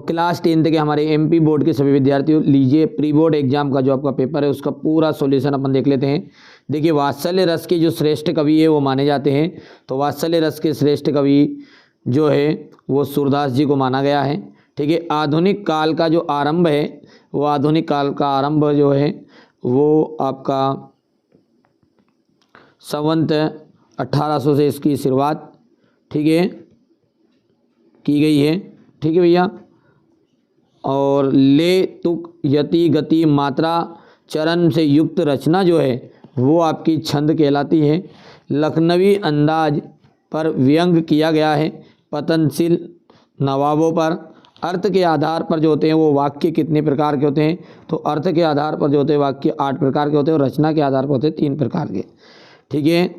Class 10th के हमारे MP board के सभी विद्यार्थियों लीजिए, प्री बोर्ड एग्जाम का जो आपका पेपर है उसका पूरा सॉल्यूशन अपन देख लेते हैं। देखिए, वात्सल्य रस के जो श्रेष्ठ कवि है वो माने जाते हैं, तो वात्सल्य रस के श्रेष्ठ कवि जो है वो सूरदास जी को माना गया है। ठीक है, आधुनिक काल का जो आरंभ है वो आधुनिक काल का आरंभ जो है वो आपका संवत 1800 से इसकी शुरुआत, ठीक है, की गई है। ठीक है भैया, और ले तुक यति गति मात्रा चरण से युक्त रचना जो है वो आपकी छंद कहलाती है। लखनवी अंदाज पर व्यंग किया गया है पतनशील नवाबों पर। अर्थ के आधार पर जो होते हैं वो वाक्य कितने प्रकार के होते हैं, तो अर्थ के आधार पर जो होते हैं वाक्य 8 प्रकार के होते हैं और रचना के आधार पर होते हैं 3 प्रकार के। ठीक है,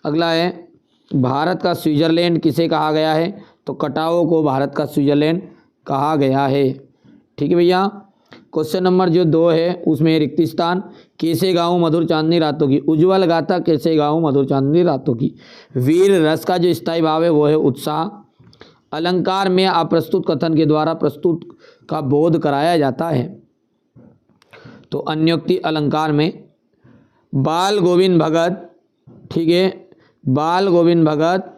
अगला है भारत का स्विट्जरलैंड किसे कहा गया है, तो कटाओ को भारत का स्विट्जरलैंड कहा गया है। ठीक है भैया, क्वेश्चन नंबर जो 2 है उसमें रिक्त स्थान, कैसे गाऊं मधुर चांदनी रातों की, उज्ज्वल गाथा कैसे गाऊं मधुर चांदनी रातों की। वीर रस का जो स्थायी भाव है वो है उत्साह। अलंकार में अप्रस्तुत कथन के द्वारा प्रस्तुत का बोध कराया जाता है, तो अन्योक्ति अलंकार में। बाल गोविंद भगत, ठीक है, बाल गोविंद भगत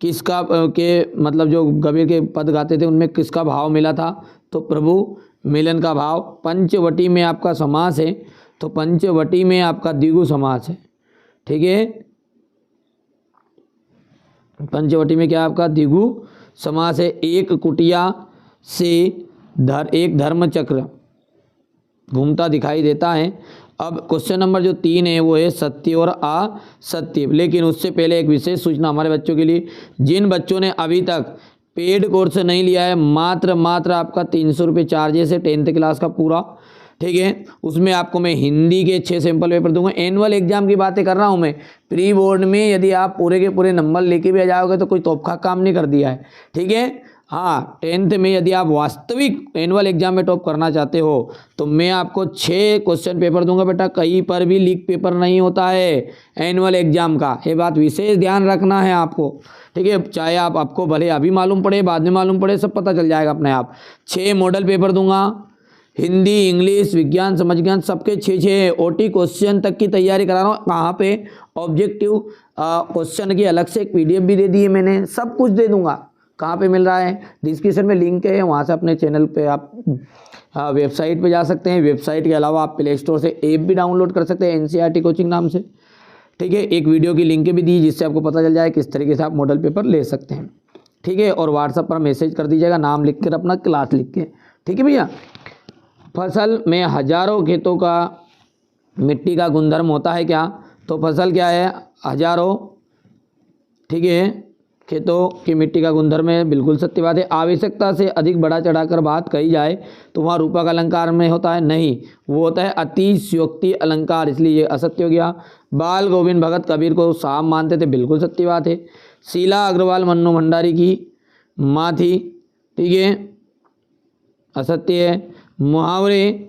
किसका के मतलब जो कबीर के पद गाते थे उनमें किसका भाव मिला था, तो प्रभु मिलन का भाव। पंचवटी में आपका समास है, तो पंचवटी में आपका द्विगु समास है। ठीक है, पंचवटी में क्या आपका द्विगु समास है। एक कुटिया से एक धर्म चक्र घूमता दिखाई देता है। अब क्वेश्चन नंबर जो 3 है वो है सत्य और असत्य, लेकिन उससे पहले एक विशेष सूचना हमारे बच्चों के लिए। जिन बच्चों ने अभी तक पेड कोर्स नहीं लिया है, मात्र आपका 300 रुपये चार्जेस है 10th क्लास का पूरा। ठीक है, उसमें आपको मैं हिंदी के 6 सैंपल पेपर दूंगा। एनुअल एग्जाम की बातें कर रहा हूँ मैं, प्री बोर्ड में यदि आप पूरे के पूरे नंबर लेके भी आ जाओगे तो कोई तोहफा काम नहीं कर दिया है। ठीक है, हाँ, 10th में यदि आप वास्तविक एनुअल एग्जाम में टॉप करना चाहते हो तो मैं आपको 6 क्वेश्चन पेपर दूंगा बेटा। कहीं पर भी लीक पेपर नहीं होता है एनुअल एग्जाम का, ये बात विशेष ध्यान रखना है आपको। ठीक है, चाहे आपको भले अभी मालूम पड़े बाद में मालूम पड़े, सब पता चल जाएगा अपने आप। 6 मॉडल पेपर दूंगा, हिंदी, इंग्लिश, विज्ञान, समाज विज्ञान, सबके 6 ओटी क्वेश्चन तक की तैयारी करा रहा हूँ। कहाँ पे ऑब्जेक्टिव क्वेश्चन की अलग से एक PDF भी दे दी है मैंने, सब कुछ दे दूंगा। कहाँ पे मिल रहा है, डिस्क्रिप्शन में लिंक है, वहाँ से अपने चैनल पे आप वेबसाइट पे जा सकते हैं। वेबसाइट के अलावा आप प्ले स्टोर से ऐप भी डाउनलोड कर सकते हैं NCERT कोचिंग नाम से। ठीक है, एक वीडियो की लिंक भी दी जिससे आपको पता चल जाए किस तरीके से आप मॉडल पेपर ले सकते हैं। ठीक है, और व्हाट्सएप पर मैसेज कर दीजिएगा, नाम लिख कर अपना क्लास लिख के। ठीक है भैया, फसल में हजारों खेतों का मिट्टी का गुणधर्म होता है क्या, तो फसल क्या है, हजारों, ठीक है, खेतों की मिट्टी का गुणधर्म है, बिल्कुल सत्य बात है। आवश्यकता से अधिक बढ़ा चढ़ाकर बात कही जाए तो वहाँ रूपक अलंकार में होता है, नहीं, वो होता है अतिशयोक्ति अलंकार, इसलिए ये असत्य हो गया। बाल गोविंद भगत कबीर को साहब मानते थे, बिल्कुल सत्य बात है। शीला अग्रवाल मन्नू भंडारी की माँ थी, ठीक है, असत्य है। मुहावरे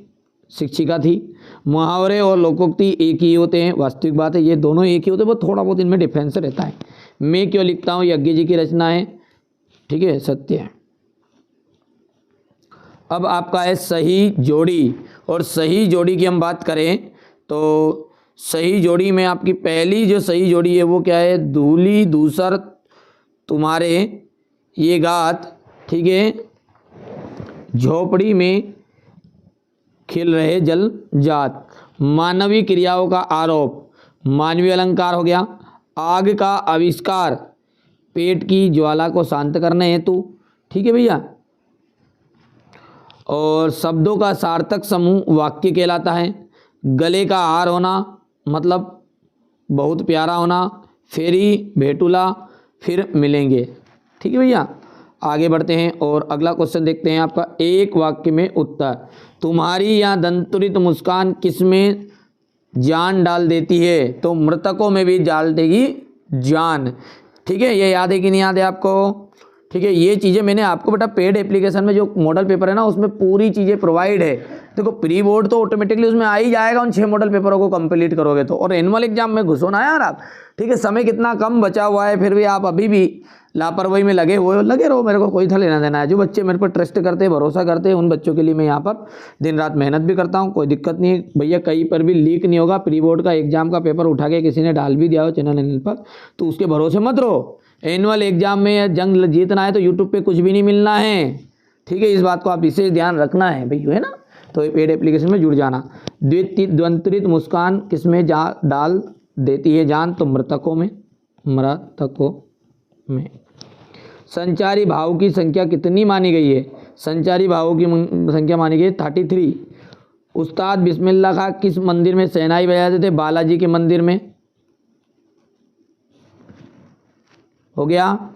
शिक्षिका थी। मुहावरे और लोकोक्ति एक ही होते हैं, वास्तविक बात है, ये दोनों एक ही होते हैं, वो थोड़ा बहुत इनमें डिफरेंस रहता है। मैं क्यों लिखता हूँ, यज्ञ जी की रचना है, ठीक है, सत्य है। अब आपका है सही जोड़ी, और सही जोड़ी की हम बात करें तो सही जोड़ी में आपकी पहली जो सही जोड़ी है वो क्या है, धूली दूसर तुम्हारे ये गात, ठीक है, झोपड़ी में खिल रहे जल जात। मानवीय क्रियाओं का आरोप, मानवीय अलंकार हो गया। आग का आविष्कार पेट की ज्वाला को शांत करने हेतु, ठीक है भैया। और शब्दों का सार्थक समूह वाक्य कहलाता है। गले का हार होना मतलब बहुत प्यारा होना। फेरी भेटुला फिर मिलेंगे, ठीक है भैया। आगे बढ़ते हैं और अगला क्वेश्चन देखते हैं आपका, एक वाक्य में उत्तर। तुम्हारी या दंतुरित मुस्कान किसमें जान डाल देती है, तो मृतकों में भी डाल देगी जान, ठीक है। ये याद है कि नहीं याद है आपको, ठीक है, ये चीज़ें मैंने आपको बेटा पेड एप्लीकेशन में जो मॉडल पेपर है ना उसमें पूरी चीज़ें प्रोवाइड है। देखो प्री बोर्ड तो ऑटोमेटिकली उसमें आ ही जाएगा उन 6 मॉडल पेपरों को कंप्लीट करोगे तो, और एनुअल एग्जाम में घुसो ना यार आप। ठीक है, समय कितना कम बचा हुआ है, फिर भी आप अभी भी लापरवाही में लगे रहो, मेरे को कोई था लेना देना है। जो बच्चे मेरे पर ट्रस्ट करते हैं, भरोसा करते हैं, उन बच्चों के लिए मैं यहाँ पर दिन रात मेहनत भी करता हूँ, कोई दिक्कत नहीं है भैया। कहीं पर भी लीक नहीं होगा। प्री बोर्ड का एग्जाम का पेपर उठा के किसी ने डाल भी दिया हो चैनल पर तो उसके भरोसे मत रहो। एनुअल एग्जाम में जंग जीतना है तो यूट्यूब पे कुछ भी नहीं मिलना है। ठीक है, इस बात को आप विशेष ध्यान रखना है भैया, है ना। तो पेड एप्लीकेशन में जुड़ जाना। द्वंद्वित मुस्कान किसमें डाल देती है जान? तो मृतकों में। संचारी भाव की संख्या कितनी मानी गई है? संचारी भावों की संख्या मानी गई है 33। उस्ताद बिस्मिल्लाह खां किस मंदिर में शहनाई बजाते थे? बालाजी के मंदिर में। हो गया।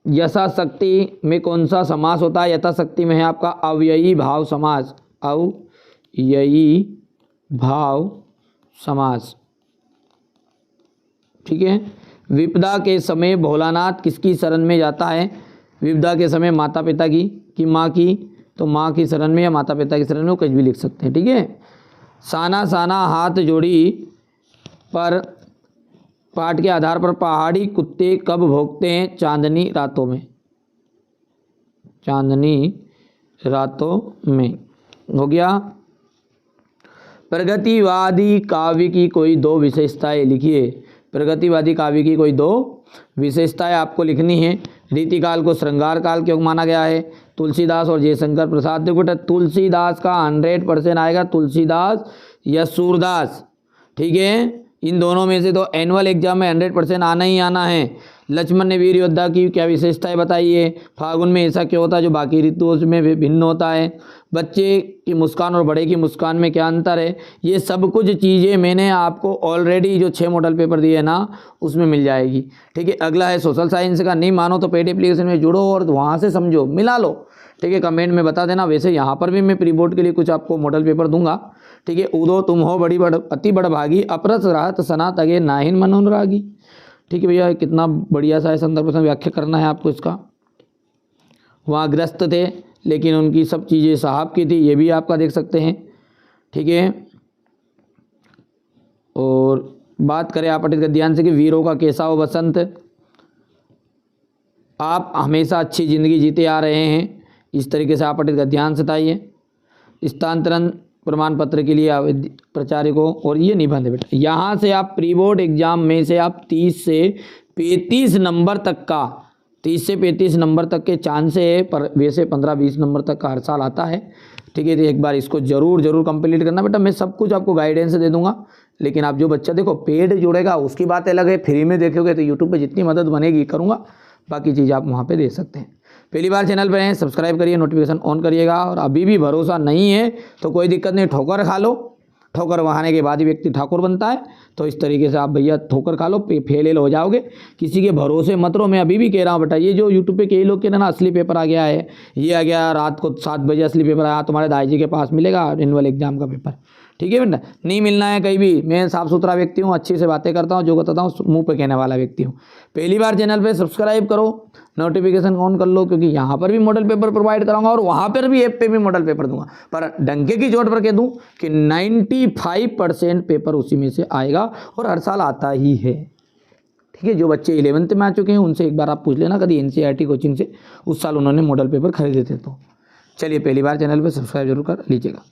यथाशक्ति में कौन सा समास होता है? यथाशक्ति में है आपका अव्ययी भाव समास। अव्ययी भाव समास। ठीक है। विपदा के समय भोलानाथ किसकी शरण में जाता है? विपदा के समय माता पिता की माँ की, तो माँ की शरण में या माता पिता की शरण में, वो कुछ भी लिख सकते हैं। ठीक है। साना साना हाथ जोड़ी पर पाठ के आधार पर पहाड़ी कुत्ते कब भौंकते हैं? चांदनी रातों में। चांदनी रातों में। हो गया। प्रगतिवादी काव्य की कोई 2 विशेषताएं लिखिए। प्रगतिवादी काव्य की कोई 2 विशेषताएं आपको लिखनी है। रीतिकाल को श्रृंगार काल क्यों माना गया है? तुलसीदास और जयशंकर प्रसाद। देखो बेटा तुलसीदास का 100% आएगा, तुलसीदास या सूरदास। ठीक है, इन दोनों में से तो एनुअल एग्जाम में 100% आना ही आना है। लक्ष्मण ने वीर योद्धा की क्या विशेषताएं बताई है? फागुन में ऐसा क्यों होता है जो बाकी ऋतुओं में भिन्न होता है? बच्चे की मुस्कान और बड़े की मुस्कान में क्या अंतर है? ये सब कुछ चीज़ें मैंने आपको ऑलरेडी जो 6 मॉडल पेपर दिए हैं ना उसमें मिल जाएगी। ठीक है। अगला है सोशल साइंस का। नहीं मानो तो पेड एप्लीकेशन में जुड़ो और वहाँ से समझो, मिला लो। ठीक है, कमेंट में बता देना। वैसे यहाँ पर भी मैं प्री बोर्ड के लिए कुछ आपको मॉडल पेपर दूंगा। ठीक है। उदो तुम हो बड़ी बड़ अति बड़भागी, अपरस राहत सना तगे नाहिन मनोनुरागी। ठीक है भैया, कितना बढ़िया सा है। संदर्भ प्रसंग व्याख्या करना है आपको इसका। वहाँ ग्रस्त थे लेकिन उनकी सब चीज़ें साहब की थी, ये भी आपका देख सकते हैं। ठीक है। और बात करें आप पठित ध्यान से कि वीरों का कैसा हो बसंत। आप हमेशा अच्छी ज़िंदगी जीते आ रहे हैं, इस तरीके से आप पठित का ध्यान सताइए। स्थानांतरण प्रमाण पत्र के लिए प्राचार्य को, और ये निबंध बेटा यहाँ से आप प्री बोर्ड एग्जाम में से आप 30 से 35 नंबर तक का 30 से 35 नंबर तक के चांस है, पर वैसे 15-20 नंबर तक का हर साल आता है। ठीक है, तो एक बार इसको जरूर कंप्लीट करना बेटा। मैं सब कुछ आपको गाइडेंस दे दूंगा, लेकिन आप जो बच्चा देखो पेड जुड़ेगा उसकी बात अलग है। फ्री में देखोगे तो यूट्यूब पे जितनी मदद बनेगी करूँगा, बाकी चीज़ आप वहाँ पे दे सकते हैं। पहली बार चैनल पर हैं, सब्सक्राइब करिए, नोटिफिकेशन ऑन करिएगा। और अभी भी भरोसा नहीं है तो कोई दिक्कत नहीं, ठोकर खा लो। ठोकर वहाने के बाद ही व्यक्ति ठाकुर बनता है। तो इस तरीके से आप भैया ठोकर खा लो, फेल हो जाओगे। किसी के भरोसे मत रहो। मैं अभी भी कह रहा हूँ बेटा, ये जो यूट्यूब पे कई लोग कह रहे हैं ना असली पेपर आ गया है, ये आ गया रात को 7 बजे असली पेपर आया, तुम्हारे दाई जी के पास मिलेगा एनुअल एग्जाम का पेपर। ठीक है बेटा, नहीं मिलना है कहीं भी। मैं साफ सुथरा व्यक्ति हूँ, अच्छी से बातें करता हूँ, जो बताता हूँ मुंह पे कहने वाला व्यक्ति हूँ। पहली बार चैनल पे सब्सक्राइब करो, नोटिफिकेशन ऑन कर लो, क्योंकि यहाँ पर भी मॉडल पेपर प्रोवाइड कराऊंगा और वहाँ पर भी ऐप पे भी मॉडल पेपर दूंगा। पर डंके की चोट पर कह दूँ कि 95% पेपर उसी में से आएगा और हर साल आता ही है। ठीक है, जो बच्चे 11th में आ चुके हैं उनसे एक बार आप पूछ लेना कभी NCERT कोचिंग से, उस साल उन्होंने मॉडल पेपर खरीदे थे। तो चलिए पहली बार चैनल पर सब्सक्राइब जरूर कर लीजिएगा।